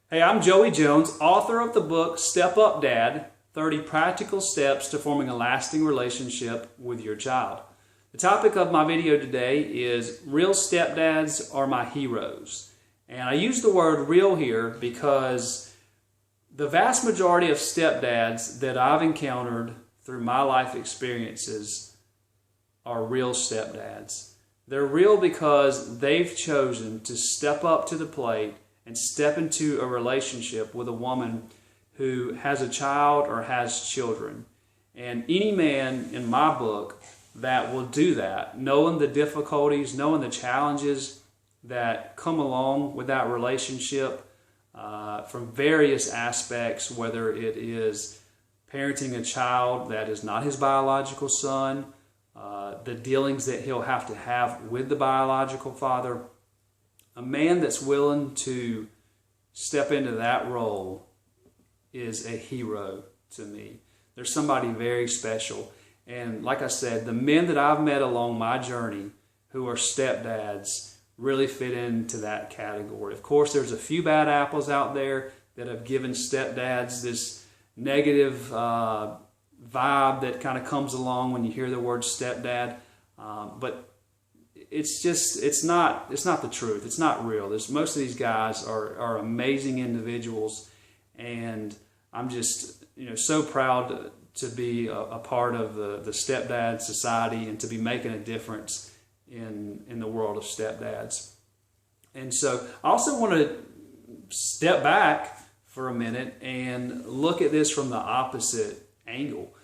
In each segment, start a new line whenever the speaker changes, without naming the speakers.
Hey, I'm Joey Jones, author of the book Step Up Dad, 30 Practical Steps to Forming a Lasting Relationship with Your Child. The topic of my video today is real stepdads are my heroes. And I use the word real here because the vast majority of stepdads that I've encountered through my life experiences are real stepdads. They're real because they've chosen to step up to the plate and step into a relationship with a woman who has a child or has children. And any man in my book that will do that, knowing the difficulties, knowing the challenges that come along with that relationship from various aspects, whether it is parenting a child that is not his biological son, the dealings that he'll have to have with the biological father. A man that's willing to step into that role is a hero to me. There's somebody very special. And like I said, the men that I've met along my journey who are stepdads really fit into that category. Of course, there's a few bad apples out there that have given stepdads this negative vibe that kind of comes along when you hear the word stepdad. But it's not the truth. It's not real. Most of these guys are amazing individuals, and I'm just so proud to be a part of the stepdad society and to be making a difference in the world of stepdads. And so I also want to step back for a minute and look at this from the opposite angle.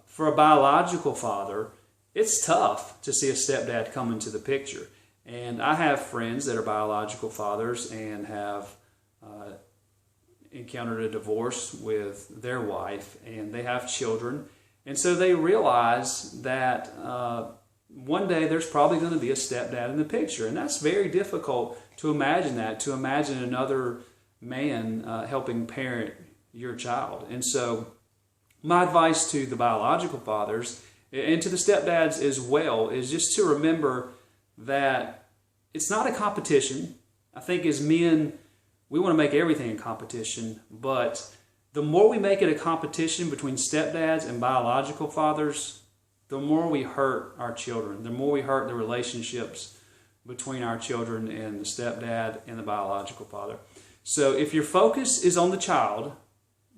For a biological father, it's tough to see a stepdad come into the picture. And I have friends that are biological fathers and have encountered a divorce with their wife, and they have children. And so they realize that one day there's probably going to be a stepdad in the picture. And that's very difficult to imagine to imagine another man helping parent your child. And so my advice to the biological fathers and to the stepdads as well is just to remember that it's not a competition. I think as men, we want to make everything a competition, but the more we make it a competition between stepdads and biological fathers, the more we hurt our children, the more we hurt the relationships between our children and the stepdad and the biological father. So if your focus is on the child,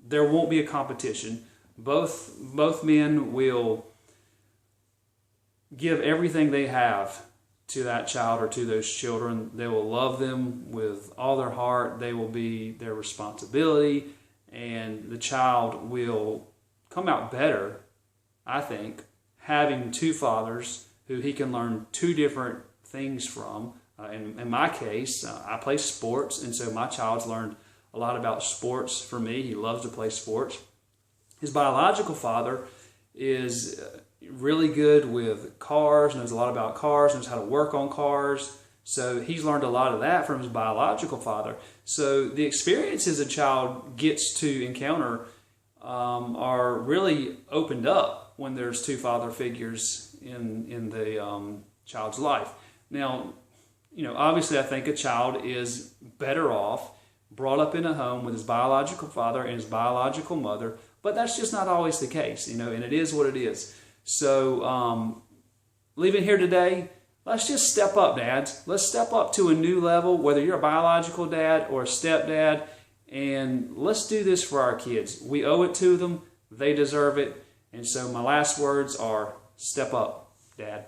there won't be a competition. Both men will give everything they have to that child or to those children. They will love them with all their heart. They will be their responsibility, and the child will come out better, I think, having two fathers who he can learn two different things from. In my case, I play sports, and so my child's learned a lot about sports from me. He loves to play sports. His biological father is really good with cars, knows a lot about cars, knows how to work on cars. So he's learned a lot of that from his biological father. So the experiences a child gets to encounter are really opened up when there's two father figures in the child's life. Now, obviously I think a child is better off brought up in a home with his biological father and his biological mother, but that's just not always the case, and it is what it is. So leaving here today, let's just step up, dads. Let's step up to a new level, whether you're a biological dad or a stepdad, and let's do this for our kids. We owe it to them. They deserve it. And so my last words are, step up, Dad.